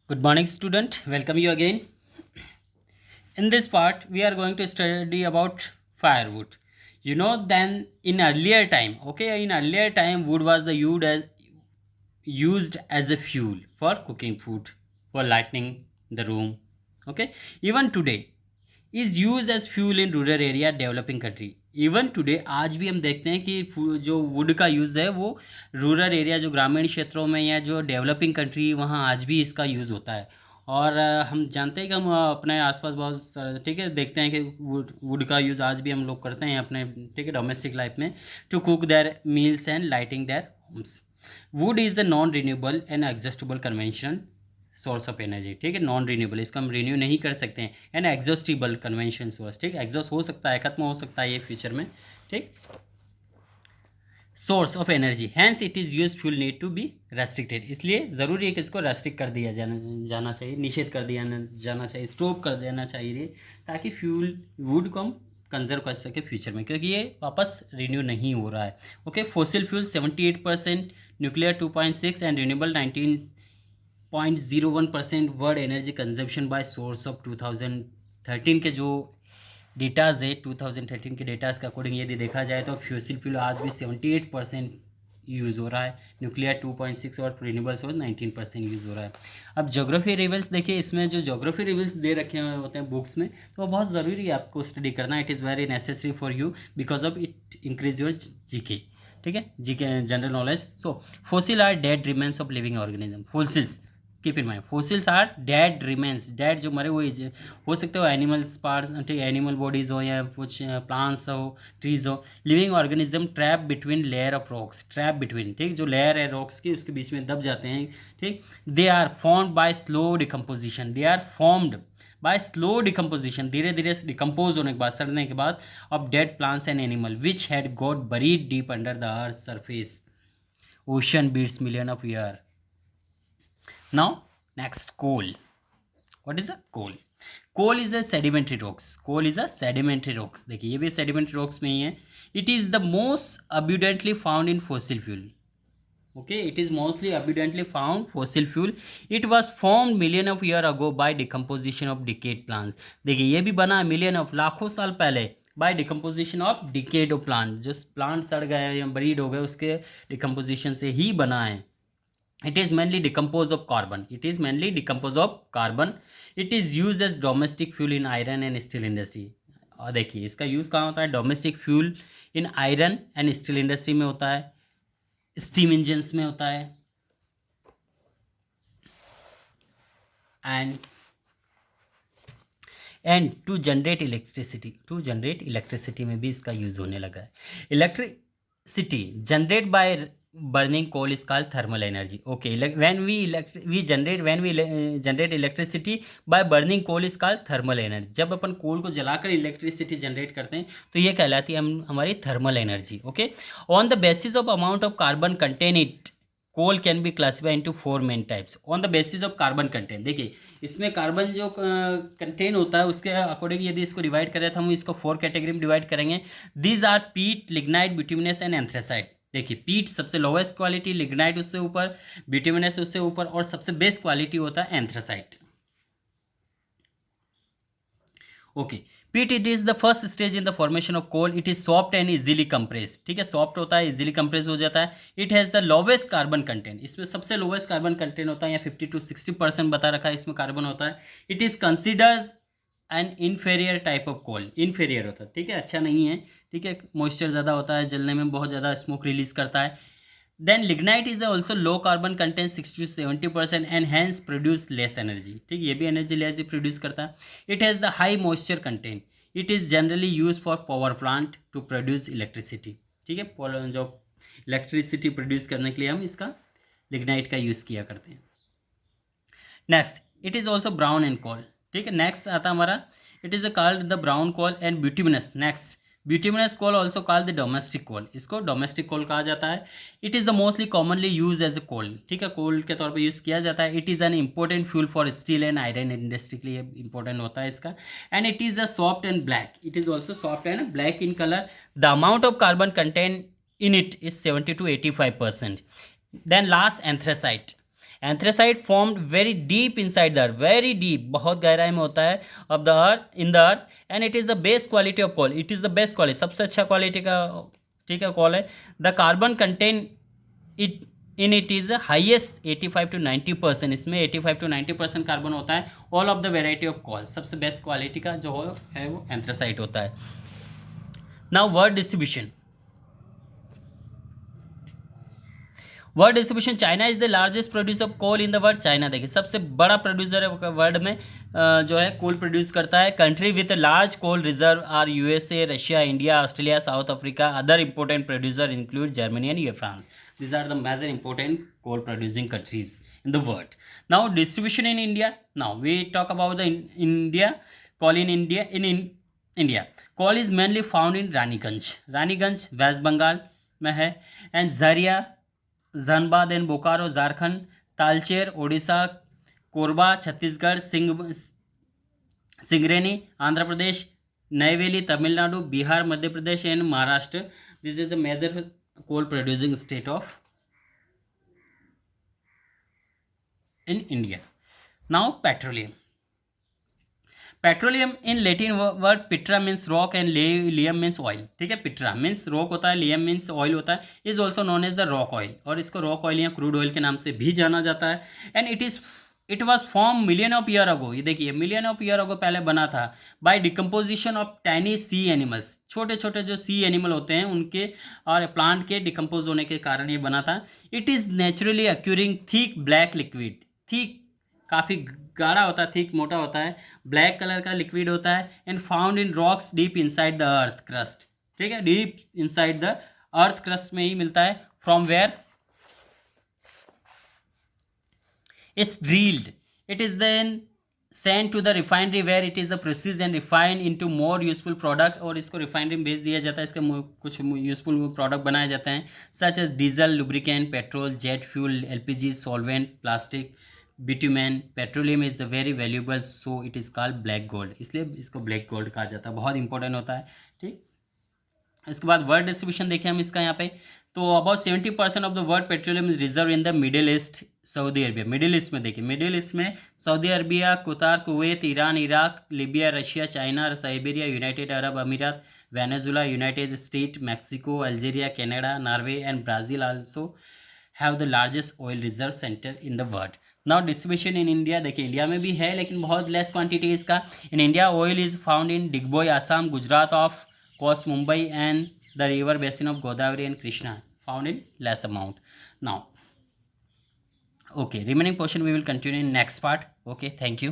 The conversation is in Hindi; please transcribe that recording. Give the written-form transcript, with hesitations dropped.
Good morning, student. Welcome you again. In this part, we are going to study about firewood. Then in earlier time, wood was the used as a fuel for cooking food, for lighting the room. Okay, even today is used as fuel in rural area developing country. Even today आज भी हम देखते हैं कि जो वुड का यूज़ है वो रूरल एरिया, जो ग्रामीण क्षेत्रों में या जो डेवलपिंग कंट्री, वहाँ आज भी इसका यूज़ होता है. और हम जानते हैं कि हम अपने आसपास बहुत ठीक है देखते हैं कि वुड का यूज़ आज भी हम लोग करते हैं अपने, ठीक है, डोमेस्टिक लाइफ में, to cook their meals and lighting their homes. Wood is a non renewable and exhaustible convention source of energy. ठीक है, नॉन रिन्यूएबल, इसको हम रिन्यू नहीं कर सकते हैं. एंड एग्जॉस्टिबल कन्वेंशन सोर्स, ठीक है, एग्जॉस्ट हो सकता है, खत्म हो सकता है ये फ्यूचर में. ठीक, source of energy, hence it is useful need to be restricted. इसलिए ज़रूरी है कि इसको रेस्ट्रिक्ट कर दिया जाना चाहिए, निषेध कर दिया जाना चाहिए, स्टॉप कर देना चाहिए, ताकि फ्यूल वुड को हम कंजर्व कर सके फ्यूचर में, क्योंकि ये वापस रिन्यू नहीं हो रहा है. Okay, fossil fuel 78%, nuclear 2.6 and renewable 19.01% world energy consumption by source of 2013 के जो डेटाज है, 2013 के डेटाज के अकॉर्डिंग यदि देखा जाए तो फ्यूसिल फ्यूल आज भी 78% यूज़ हो रहा है, न्यूक्लियर 2.6 और रिन्यूएबल सोर्स 19% यूज़ हो रहा है. अब ज्योग्राफी रिवल्स देखिए, इसमें जो ज्योग्राफी रिवल्स दे रखे हुए होते हैं बुक्स में, तो वो बहुत ज़रूरी है आपको स्टडी करना. It is very necessary for you because of it increase your GK. ठीक है, GK general knowledge. So fossil are dead remains of living organism. Fossils, keep in mind, fossils are dead remains. Dead जो मरे हुए हो सकते हो एनिमल्स पार्ट्स, ठीक, एनिमल बॉडीज हो या कुछ प्लांट्स हो, ट्रीज हो. Living organism trap between layer of rocks, trap between, ठीक, जो लेयर है रॉक्स की उसके बीच में दब जाते हैं. ठीक, they are formed by slow decomposition. They are formed by slow decomposition, धीरे धीरे डिकम्पोज होने के बाद, सड़ने के बाद, of dead plants and animal which had got buried deep under the earth surface. Ocean beats million of year. Now, next, coal. What is a coal? Coal is a sedimentary rocks. Coal is a sedimentary rocks. देखिए ये भी sedimentary rocks में ही है. It is the most abundantly found in fossil fuel. Okay, it is mostly abundantly found fossil fuel. It was formed million of year ago by decomposition of decayed plants. देखिए ये भी बना million of, लाखों साल पहले, by decomposition of decayed plant. जो प्लांट सड़ गए या ब्रीड हो गए उसके डिकम्पोजिशन से ही बना है. It is mainly decomposed of carbon. It is mainly decomposed of carbon. It is used as domestic fuel in iron and steel industry. और देखिए इसका यूज़ कहाँ होता है? Domestic fuel in iron and steel industry में होता है, स्टीम इंजन्स में होता है, एंड टू जनरेट इलेक्ट्रिसिटी में भी इसका यूज़ होने लगा है. Electricity generate by burning coal is called thermal energy. Okay, when we generate electricity by burning coal is called thermal energy. जब अपन कोल को जलाकर इलेक्ट्रिसिटी जनरेट करते हैं तो ये कहलाती है हमारी thermal energy. Okay, on the basis of amount of carbon content it, coal can be classified into 4 main types. On the basis of carbon content, देखिए इसमें कार्बन जो कंटेन होता है उसके अकॉर्डिंग यदि इसको डिवाइड करें तो हम इसको 4 कैटेगरी में डिवाइड करेंगे. दीज आर पीट, लिग्नाइट, बिटुमिनस एंड एंथ्रेसाइट. देखिए पीट सबसे लोवेस्ट क्वालिटी, लिग्नाइट उससे ऊपर, बिटुमिनस उससे ऊपर, और सबसे बेस्ट क्वालिटी होता है anthracite. Okay, peat it is the first stage in the formation of coal. It is soft and easily compress. ठीक है, सॉफ्ट होता है, इजीली कंप्रेस हो जाता है. It has the lowest carbon content. इसमें सबसे लोवेस्ट कार्बन कंटेंट होता है, या 50 to 60% बता रखा है इसमें कार्बन होता है. It is considers an inferior type of coal. Inferior होता है, ठीक है, अच्छा नहीं है. ठीक है, मॉइस्चर ज़्यादा होता है, जलने में बहुत ज़्यादा स्मोक रिलीज करता है. Then lignite is also low carbon content 60 to 70% and hence produce less energy. ठीक, ये भी एनर्जी लेस प्रोड्यूस करता है. It has the high moisture content. It is generally use for power plant to produce electricity. ठीक है, जो इलेक्ट्रिसिटी प्रोड्यूस करने के लिए हम इसका लिग्नाइट का यूज़ किया करते हैं. Next, it is also brown and coal. ठीक है, नेक्स्ट आता हमारा, it is called the brown coal and bituminous. Next, bituminous coal also called the domestic coal. इसको डोमेस्टिक कोल कहा जाता है. It is the mostly commonly use as a coal. ठीक है, कोल के तौर पे यूज़ किया जाता है. It is an important fuel for steel and iron industry के लिए इंपॉर्टेंट होता है इसका. And it is a soft and black. It is also soft and black in colour. The amount of carbon content in it is 70 to 85%. Then last, anthracite. Anthracite formed very deep inside the earth, very deep, बहुत गहराई में होता है of the earth, in the earth, and it is the best quality of coal, it is the best quality, सबसे अच्छा क्वालिटी का, ठीक है, कोल है। The carbon content it in it is highest 85 to 90%, इसमें 85 to 90% कार्बन होता है। All of the variety of coal, सबसे बेस्ट क्वालिटी का जो है वो एंथ्रेसाइट होता है। Now word distribution, world distribution, China is the largest producer of coal in the world, China देखिए सबसे बड़ा प्रोड्यूसर है वर्ल्ड में, जो है कोल प्रोड्यूस करता है। Country with large coal reserve are USA, Russia, India, Australia, South Africa. Other important producer include Germany and France. These are the major important coal producing countries in the world. Now distribution in India. Now we talk about the India, coal in India. In India, coal is mainly found in Raniganj. Raniganj West Bengal में है, and Zaria, Dhanbad and Bokaro Jharkhand, Talcher Odisha, Korba Chhattisgarh, Singareni Andhra Pradesh, Neyveli Tamil Nadu, Bihar Madhya Pradesh and Maharashtra. This is the major coal producing state of in India. Now petroleum. Petroleum in Latin word petra means rock and oleum means oil, ठीक है। पिट्रा मीन्स रॉक होता है, लियम मीन्स ऑयल होता है, is also known as the rock oil, और इसको रॉक ऑयल या क्रूड ऑयल के नाम से भी जाना जाता है। And it was form million of year ago, ये देखिए मिलियन ऑफ ईयर अगो पहले बना था, by decomposition of tiny sea animals, छोटे छोटे जो सी एनिमल होते हैं उनके और प्लांट के डिकम्पोज होने के कारण ये बना था। It is naturally occurring thick black liquid, thick काफ़ी गाढ़ा होता है, थिक मोटा होता है, ब्लैक कलर का लिक्विड होता है, and found in rocks deep inside the earth crust, ठीक है, deep inside the earth crust में ही मिलता है। From where it's drilled, it is then send to the refinery where it is the process and refine into more useful product, और इसको रिफाइनरी में भेज दिया जाता है, इसके कुछ यूजफुल प्रोडक्ट बनाए जाते हैं, such as diesel, lubricant, petrol, jet fuel, LPG, solvent, plastic, bitumen. Petroleum is the very valuable, so it is called black gold, इसलिए इसको ब्लैक गोल्ड कहा जाता है, बहुत इंपॉर्टेंट होता है, ठीक। इसके बाद वर्ल्ड डिस्ट्रीब्यूशन देखें हम इसका यहाँ पे, तो about 70% of the world petroleum is reserve in the middle east, Saudi Arabia. Middle east में देखिए, मिडिल ईस्ट में Saudi Arabia, Qatar, Kuwait, Iran, Iraq, Libya, Russia, China, Siberia, United Arab Emirates, Venezuela, United State, Mexico, Algeria, Canada, Norway and Brazil also have the largest oil reserve center in the world. Now distribution in India देखिए, इंडिया में भी है लेकिन बहुत लेस क्वांटिटी इसका। In India oil is found in Digboi Assam, Gujarat of coast, Mumbai and the river basin of Godavari and Krishna, found in less amount. Now okay, remaining portion we will continue in next part. Okay, thank you.